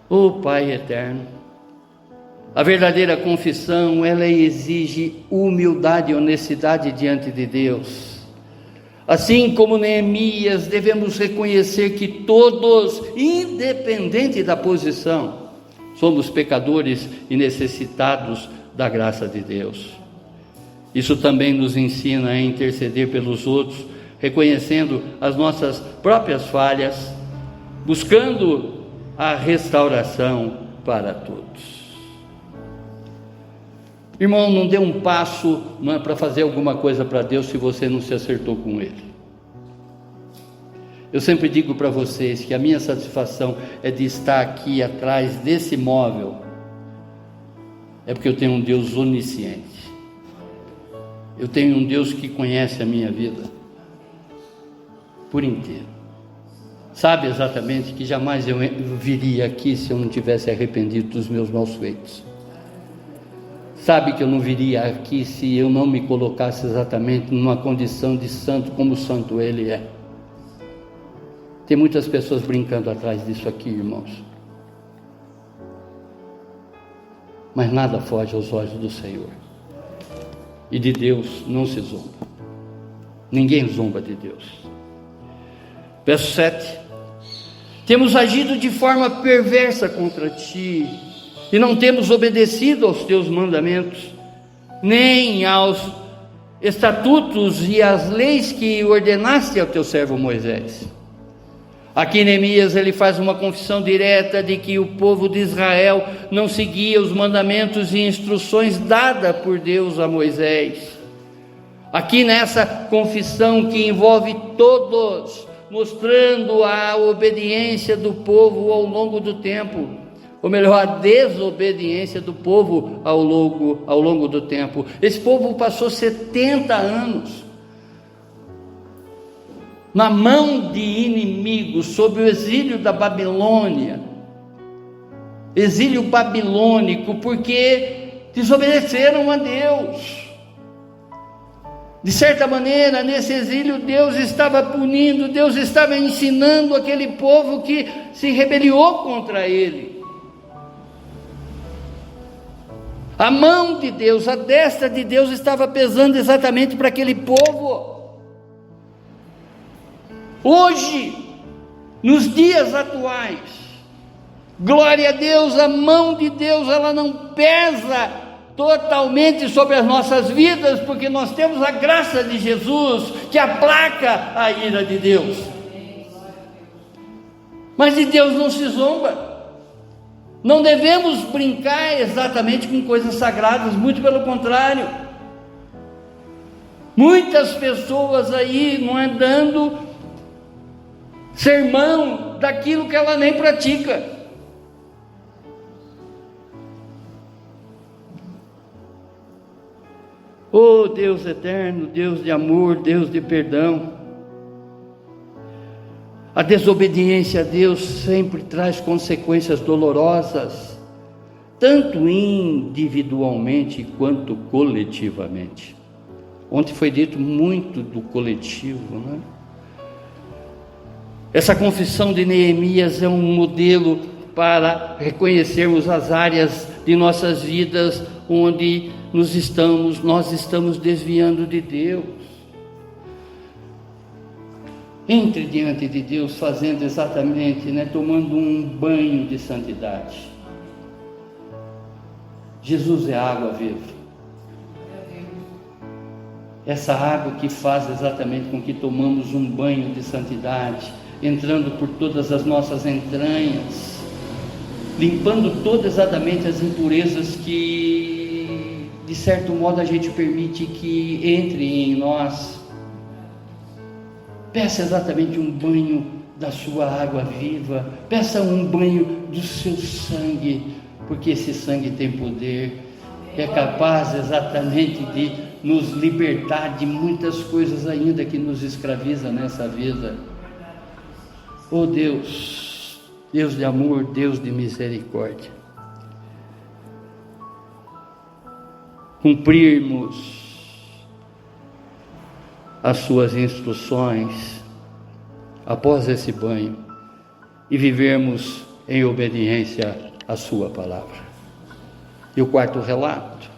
Ó Pai eterno, a verdadeira confissão, ela exige humildade e honestidade diante de Deus. Assim como Neemias, devemos reconhecer que todos, independente da posição, somos pecadores e necessitados da graça de Deus. Isso também nos ensina a interceder pelos outros, reconhecendo as nossas próprias falhas, buscando a restauração para todos. Irmão, não dê um passo, não é para fazer alguma coisa para Deus se você não se acertou com Ele. Eu sempre digo para vocês que a minha satisfação é de estar aqui atrás desse móvel, é porque eu tenho um Deus onisciente, eu tenho um Deus que conhece a minha vida por inteiro, sabe exatamente que jamais eu viria aqui se eu não tivesse arrependido dos meus maus feitos, sabe que eu não viria aqui se eu não me colocasse exatamente numa condição de santo como o santo Ele é. Tem muitas pessoas brincando atrás disso aqui, irmãos. Mas nada foge aos olhos do Senhor. E de Deus não se zomba. Ninguém zomba de Deus. Verso 7. Temos agido de forma perversa contra ti, e não temos obedecido aos teus mandamentos, nem aos estatutos e às leis que ordenaste ao teu servo Moisés. Aqui Neemias ele faz uma confissão direta de que o povo de Israel não seguia os mandamentos e instruções dadas por Deus a Moisés. Aqui nessa confissão que envolve todos, mostrando a obediência do povo ao longo do tempo, ou melhor, a desobediência do povo ao longo do tempo. Esse povo passou 70 anos na mão de inimigos, sob o exílio da Babilônia, exílio babilônico, porque desobedeceram a Deus. De certa maneira, nesse exílio, Deus estava punindo, Deus estava ensinando aquele povo que se rebeliou contra Ele. A mão de Deus, a destra de Deus estava pesando exatamente para aquele povo. Hoje, nos dias atuais, glória a Deus, a mão de Deus, ela não pesa totalmente sobre as nossas vidas, porque nós temos a graça de Jesus, que aplaca a ira de Deus. Mas de Deus não se zomba. Não devemos brincar exatamente com coisas sagradas, muito pelo contrário. Muitas pessoas aí não é dando sermão daquilo que ela nem pratica. Oh Deus eterno, Deus de amor, Deus de perdão, A desobediência a Deus sempre traz consequências dolorosas, tanto individualmente quanto coletivamente. Ontem foi dito muito do coletivo, né? Essa confissão de Neemias é um modelo para reconhecermos as áreas de nossas vidas onde nós estamos desviando de Deus. Entre diante de Deus fazendo exatamente, tomando um banho de santidade. Jesus é a água viva. Essa água que faz exatamente com que tomamos um banho de santidade, entrando por todas as nossas entranhas, limpando todas exatamente as impurezas que, de certo modo, a gente permite que entrem em nós. Peça exatamente um banho da sua água viva, peça um banho do seu sangue, porque esse sangue tem poder, é capaz exatamente de nos libertar de muitas coisas ainda que nos escraviza nessa vida. Oh Deus, Deus de amor, Deus de misericórdia, cumprirmos as suas instruções após esse banho e vivermos em obediência à sua palavra. E o quarto relato,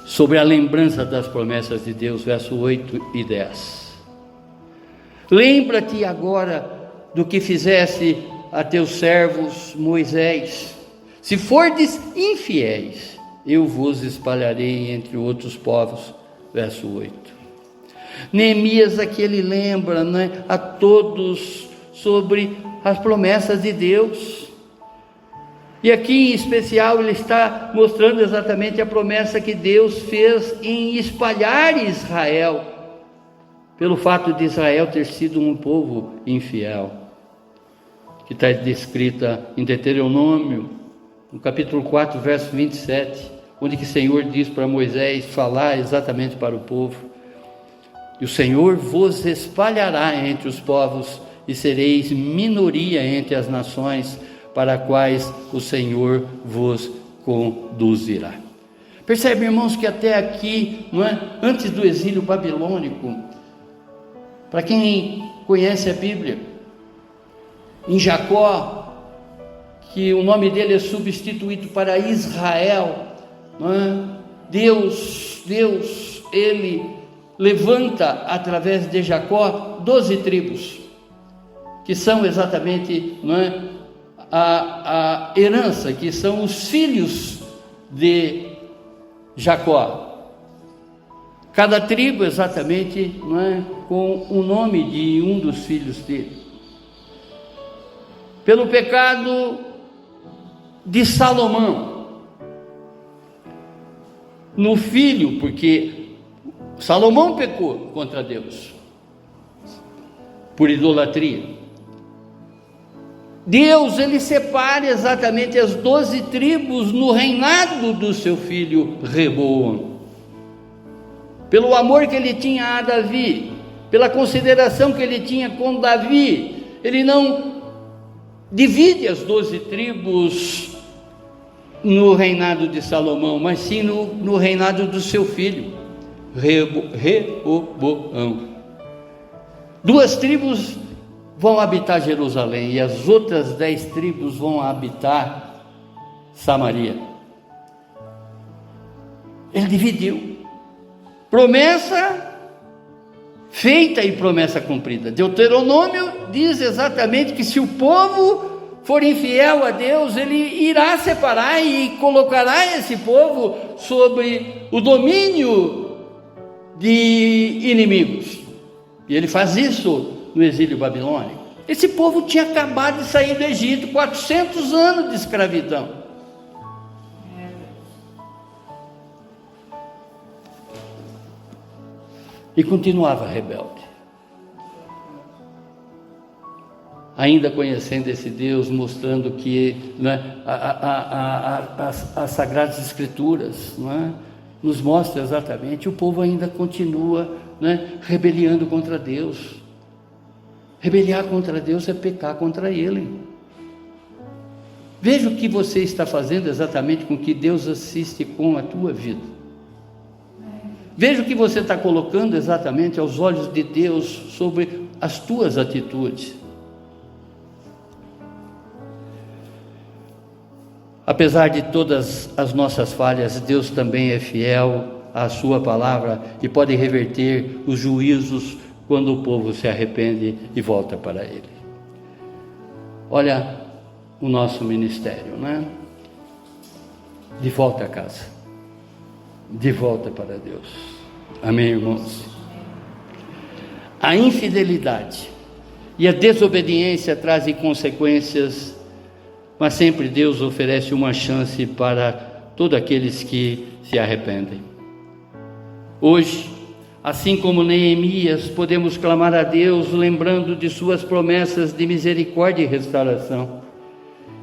sobre a lembrança das promessas de Deus, versos 8 e 10. Lembra-te agora do que fizeste a teus servos Moisés. Se fordes infiéis, eu vos espalharei entre outros povos. Verso 8. Neemias aqui ele lembra, a todos sobre as promessas de Deus. E aqui em especial ele está mostrando exatamente a promessa que Deus fez em espalhar Israel, pelo fato de Israel ter sido um povo infiel, que está descrita em Deuteronômio, no capítulo 4, verso 27, onde que o Senhor diz para Moisés falar exatamente para o povo: e o Senhor vos espalhará entre os povos, e sereis minoria entre as nações, para as quais o Senhor vos conduzirá. Percebe, irmãos, que até aqui, antes do exílio babilônico, para quem conhece a Bíblia, em Jacó, que o nome dele é substituído para Israel, Deus, ele levanta através de Jacó 12 tribos, que são exatamente a herança, que são os filhos de Jacó. Cada tribo exatamente com o nome de um dos filhos dele. Pelo pecado de Salomão, no filho, porque Salomão pecou contra Deus por idolatria. Deus, ele separa exatamente as 12 tribos no reinado do seu filho Reboam. Pelo amor que ele tinha a Davi, pela consideração que ele tinha com Davi, ele não divide as 12 tribos no reinado de Salomão, mas sim no reinado do seu filho, Reboam. 2 tribos vão habitar Jerusalém, e as outras 10 tribos vão habitar Samaria. Ele dividiu. Promessa feita e promessa cumprida. Deuteronômio diz exatamente que se o povo for infiel a Deus, ele irá separar e colocará esse povo sobre o domínio de inimigos. E ele faz isso no exílio babilônico. Esse povo tinha acabado de sair do Egito, 400 anos de escravidão. E continuava rebelde, ainda conhecendo esse Deus, mostrando que as Sagradas Escrituras nos mostra exatamente, o povo ainda continua rebeliando contra Deus, Rebeliar contra Deus é pecar contra Ele. Veja o que você está fazendo exatamente com o que Deus assiste com a tua vida. Veja o que você está colocando exatamente aos olhos de Deus sobre as tuas atitudes. Apesar de todas as nossas falhas, Deus também é fiel à sua palavra e pode reverter os juízos quando o povo se arrepende e volta para Ele. Olha o nosso ministério, né? De volta a casa, de volta para Deus. Amém, irmãos? A infidelidade e a desobediência trazem consequências, mas sempre Deus oferece uma chance para todos aqueles que se arrependem. Hoje, assim como Neemias, podemos clamar a Deus lembrando de suas promessas de misericórdia e restauração,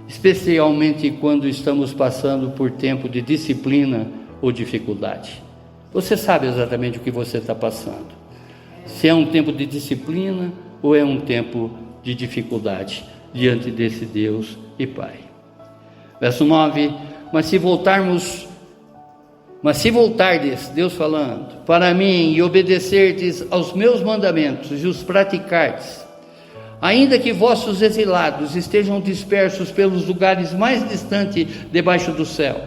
especialmente quando estamos passando por tempo de disciplina ou dificuldade. Você sabe exatamente o que você está passando, se é um tempo de disciplina ou é um tempo de dificuldade diante desse Deus e Pai. Verso 9: mas se voltardes, Deus falando, para mim e obedecerdes aos meus mandamentos e os praticardes, ainda que vossos exilados estejam dispersos pelos lugares mais distantes debaixo do céu,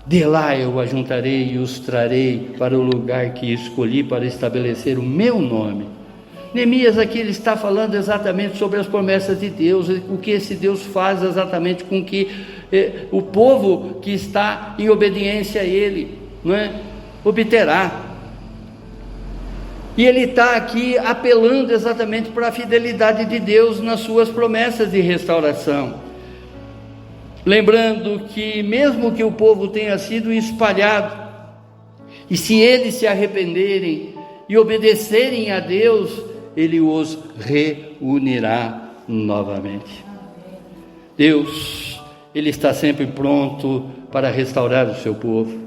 de lá eu ajuntarei e os trarei para o lugar que escolhi para estabelecer o meu nome. Neemias aqui ele está falando exatamente sobre as promessas de Deus, o que esse Deus faz exatamente com que o povo que está em obediência a Ele, não é, obterá. E ele está aqui apelando exatamente para a fidelidade de Deus nas suas promessas de restauração. Lembrando que mesmo que o povo tenha sido espalhado, e se eles se arrependerem e obedecerem a Deus, Ele os reunirá novamente. Deus, Ele está sempre pronto para restaurar o seu povo.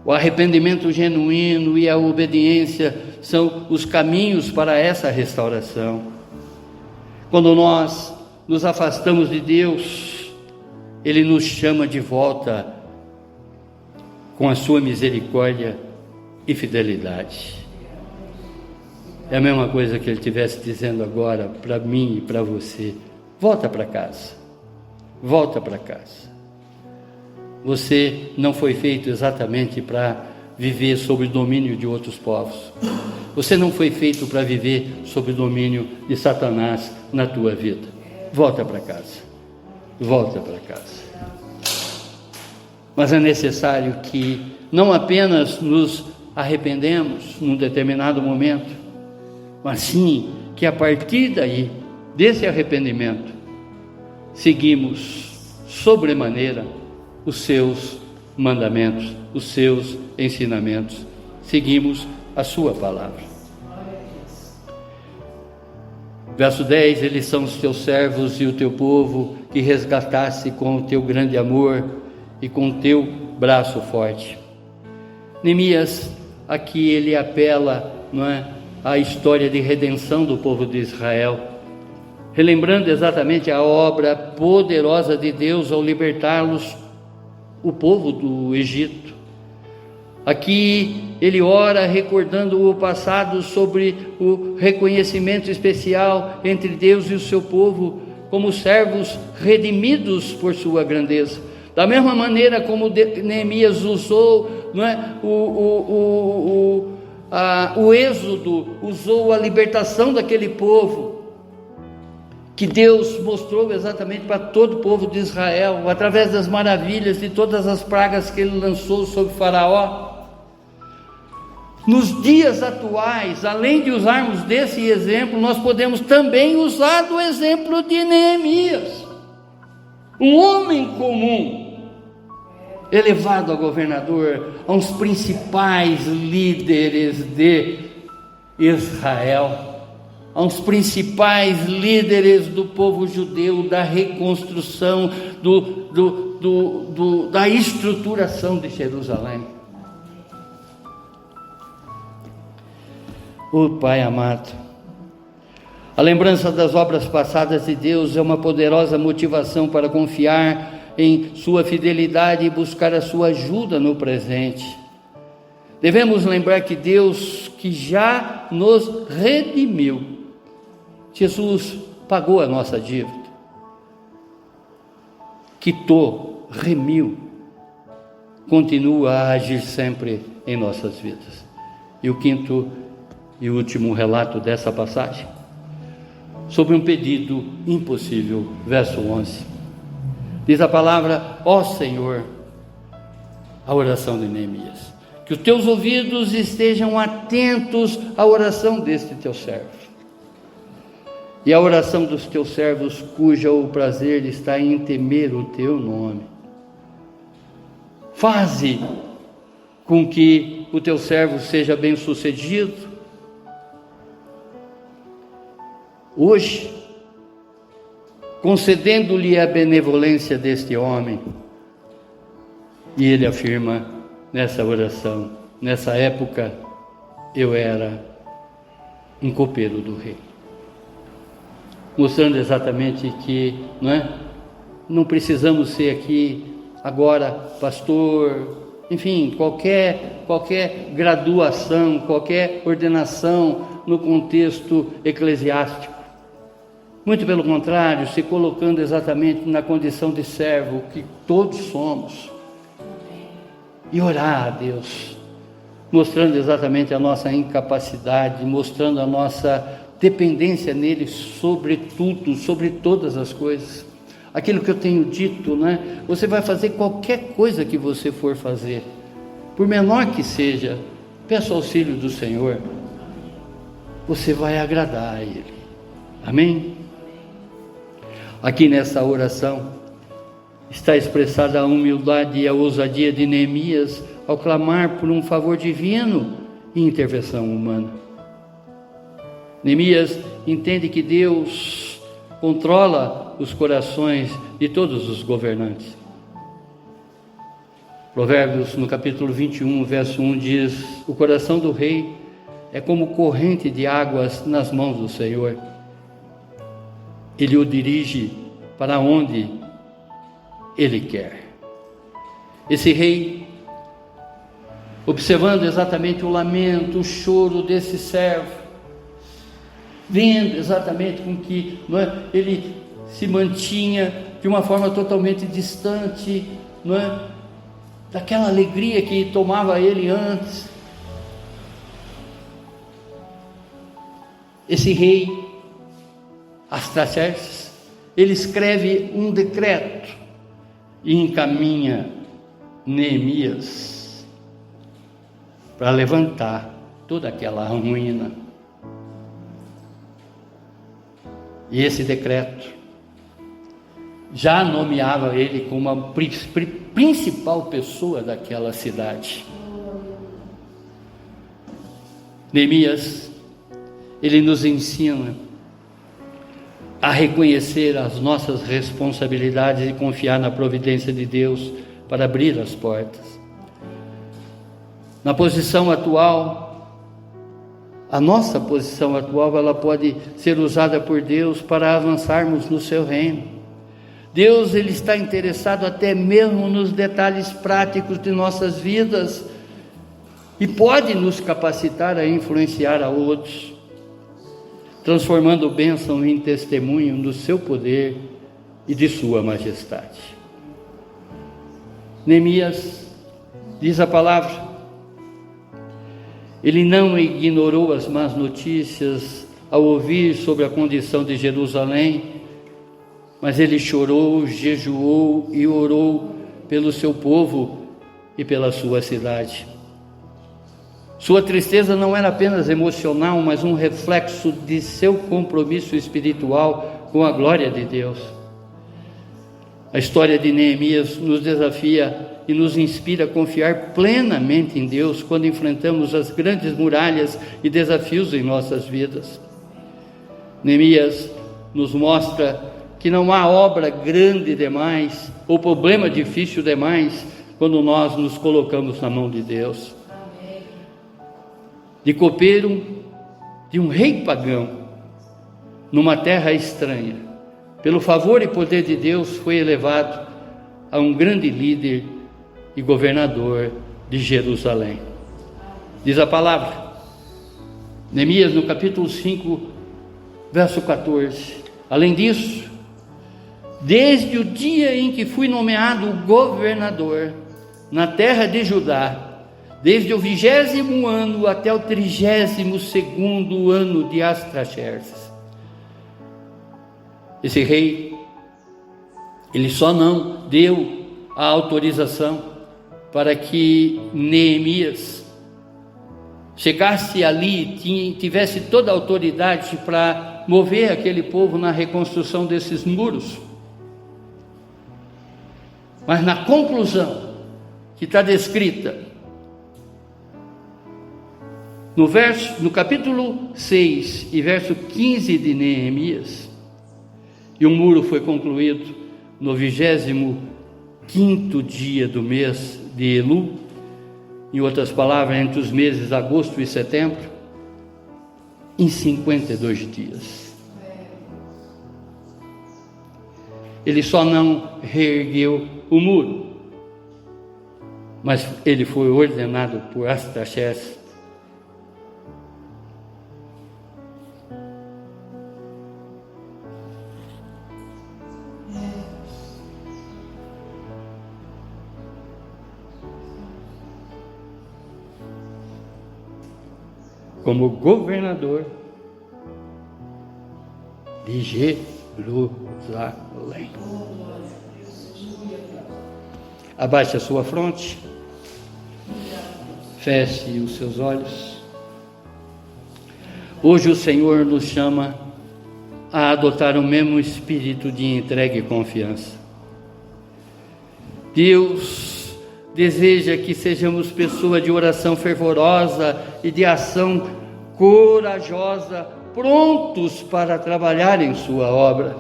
O arrependimento genuíno e a obediência são os caminhos para essa restauração. Quando nós nos afastamos de Deus, Ele nos chama de volta com a sua misericórdia e fidelidade. É a mesma coisa que Ele estivesse dizendo agora para mim e para você: volta para casa, volta para casa. Você não foi feito exatamente para viver sob o domínio de outros povos. Você não foi feito para viver sob o domínio de Satanás na tua vida. Volta para casa, volta para casa. Mas é necessário que não apenas nos arrependemos num determinado momento, mas sim que a partir daí, desse arrependimento, seguimos sobremaneira os seus mandamentos, os seus ensinamentos, seguimos a sua palavra. Verso 10: eles são os teus servos e o teu povo, que resgataste com o teu grande amor e com o teu braço forte. Neemias, aqui ele apela, não é, à história de redenção do povo de Israel, relembrando exatamente a obra poderosa de Deus ao libertá-los, o povo do Egito. Aqui ele ora recordando o passado sobre o reconhecimento especial entre Deus e o seu povo como servos redimidos por sua grandeza. Da mesma maneira como Neemias usou, não é, o êxodo, usou a libertação daquele povo, que Deus mostrou exatamente para todo o povo de Israel, através das maravilhas de todas as pragas que Ele lançou sobre Faraó. Nos dias atuais, além de usarmos desse exemplo, nós podemos também usar do exemplo de Neemias, um homem comum, elevado a governador, a uns principais líderes de Israel, a uns principais líderes do povo judeu, da reconstrução, da estruturação de Jerusalém. Oh Pai amado, A lembrança das obras passadas de Deus é uma poderosa motivação para confiar em sua fidelidade e buscar a sua ajuda no presente. Devemos lembrar que Deus, que já nos redimiu, Jesus pagou a nossa dívida, quitou, remiu, continua a agir sempre em nossas vidas. E o quinto e último relato dessa passagem, sobre um pedido impossível, verso 11. Diz a palavra: ó Senhor, a oração de Neemias, que os teus ouvidos estejam atentos à oração deste teu servo, e à oração dos teus servos, cuja o prazer está em temer o teu nome. Faze com que o teu servo seja bem-sucedido hoje, concedendo-lhe a benevolência deste homem. E ele afirma nessa oração: nessa época eu era um copeiro do rei, mostrando exatamente que não precisamos ser aqui agora pastor, enfim, qualquer graduação, qualquer ordenação no contexto eclesiástico. Muito pelo contrário, se colocando exatamente na condição de servo que todos somos, e orar a Deus, mostrando exatamente a nossa incapacidade, mostrando a nossa dependência nele sobre tudo, sobre todas as coisas. Aquilo que eu tenho dito, você vai fazer qualquer coisa que você for fazer, por menor que seja, peça auxílio do Senhor, você vai agradar a Ele. Amém? Aqui nessa oração está expressada a humildade e a ousadia de Neemias ao clamar por um favor divino e intervenção humana. Neemias entende que Deus controla os corações de todos os governantes. Provérbios, no capítulo 21, verso 1, diz: o coração do rei é como corrente de águas nas mãos do Senhor. Ele o dirige para onde Ele quer. Esse rei, observando exatamente o lamento, o choro desse servo, vendo exatamente com que ele se mantinha de uma forma totalmente distante, daquela alegria que tomava ele antes. Esse rei Artaxerxes, ele escreve um decreto e encaminha Neemias para levantar toda aquela ruína. E esse decreto já nomeava ele como a principal pessoa daquela cidade. Neemias, ele nos ensina a reconhecer as nossas responsabilidades e confiar na providência de Deus para abrir as portas. Na posição atual, a nossa posição atual, ela pode ser usada por Deus para avançarmos no seu reino. Deus, ele está interessado até mesmo nos detalhes práticos de nossas vidas e pode nos capacitar a influenciar a outros, transformando bênção em testemunho do seu poder e de sua majestade. Neemias, diz a palavra, ele não ignorou as más notícias ao ouvir sobre a condição de Jerusalém, mas ele chorou, jejuou e orou pelo seu povo e pela sua cidade. Sua tristeza não era apenas emocional, mas um reflexo de seu compromisso espiritual com a glória de Deus. A história de Neemias nos desafia e nos inspira a confiar plenamente em Deus quando enfrentamos as grandes muralhas e desafios em nossas vidas. Neemias nos mostra que não há obra grande demais ou problema difícil demais quando nós nos colocamos na mão de Deus. De copeiro de um rei pagão, numa terra estranha, pelo favor e poder de Deus, foi elevado a um grande líder e governador de Jerusalém. Diz a palavra, Neemias no capítulo 5, verso 14. Além disso, desde o dia em que fui nomeado governador na terra de Judá, desde o 20º ano até o 32º ano de Artaxerxes, esse rei, ele só não deu a autorização para que Neemias chegasse ali e tivesse toda a autoridade para mover aquele povo na reconstrução desses muros. Mas na conclusão que está descrita no capítulo 6 e verso 15 de Neemias, e o muro foi concluído no 25º dia do mês de Elu, em outras palavras, entre os meses de agosto e setembro, em 52 dias. Ele só não reergueu o muro, mas ele foi ordenado por Artaxerxes como governador de Jerusalém. Abaixe a sua fronte, feche os seus olhos. Hoje o Senhor nos chama a adotar o mesmo espírito de entrega e confiança. Deus deseja que sejamos pessoas de oração fervorosa e de ação corajosa, prontos para trabalhar em sua obra.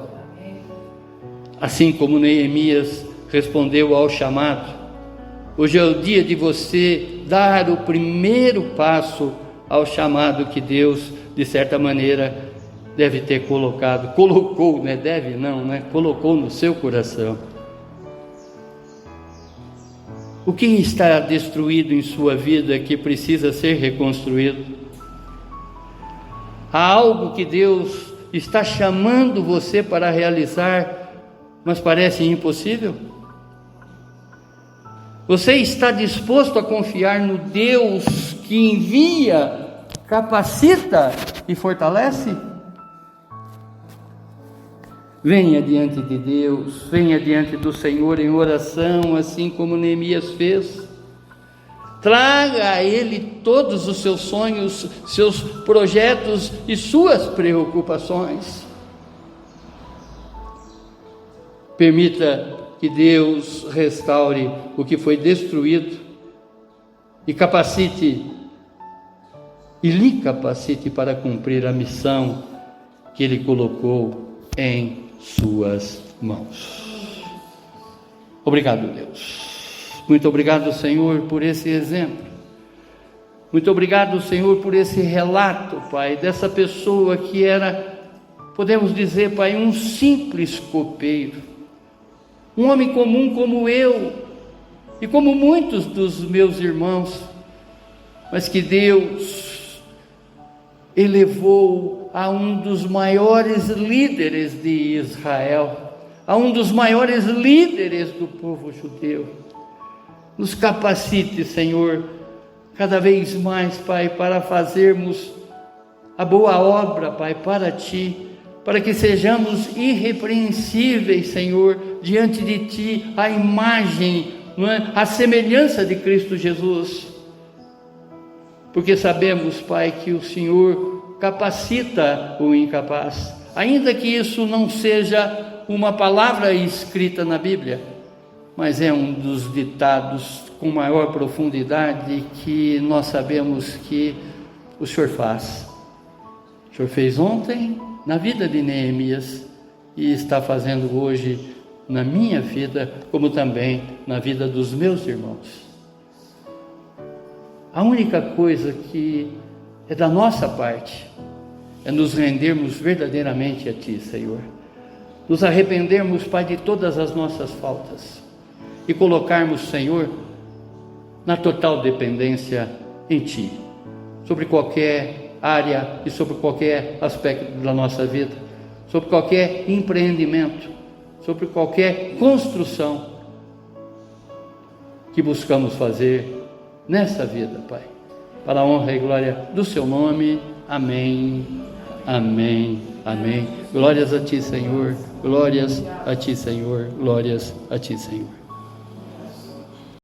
Assim como Neemias respondeu ao chamado, hoje é o dia de você dar o primeiro passo ao chamado que Deus, de certa maneira, deve ter colocou no seu coração. O que está destruído em sua vida que precisa ser reconstruído? Há algo que Deus está chamando você para realizar, mas parece impossível? Você está disposto a confiar no Deus que envia, capacita e fortalece? Venha diante de Deus, venha diante do Senhor em oração, assim como Neemias fez. Traga a Ele todos os seus sonhos, seus projetos e suas preocupações. Permita que Deus restaure o que foi destruído e lhe capacite para cumprir a missão que Ele colocou em suas mãos. Obrigado, Deus. Muito obrigado, Senhor, por esse exemplo. Muito obrigado, Senhor, por esse relato, Pai, dessa pessoa que era, podemos dizer, Pai, um simples copeiro, um homem comum como eu e como muitos dos meus irmãos, mas que Deus elevou a um dos maiores líderes de Israel, a um dos maiores líderes do povo judeu. Nos capacite, Senhor, cada vez mais, Pai, para fazermos a boa obra, Pai, para Ti, para que sejamos irrepreensíveis, Senhor, diante de Ti, a imagem, a semelhança de Cristo Jesus, porque sabemos, Pai, que o Senhor capacita o incapaz, ainda que isso não seja uma palavra escrita na Bíblia, mas é um dos ditados com maior profundidade que nós sabemos que o Senhor faz. O Senhor fez ontem na vida de Neemias e está fazendo hoje na minha vida, como também na vida dos meus irmãos. A única coisa que é da nossa parte é nos rendermos verdadeiramente a Ti, Senhor. Nos arrependermos, Pai, de todas as nossas faltas e colocarmos, Senhor, na total dependência em Ti, sobre qualquer área e sobre qualquer aspecto da nossa vida, sobre qualquer empreendimento, sobre qualquer construção que buscamos fazer nessa vida, Pai, para a honra e glória do Seu nome. Amém, amém, amém. Glórias a Ti, Senhor, glórias a Ti, Senhor, glórias a Ti, Senhor.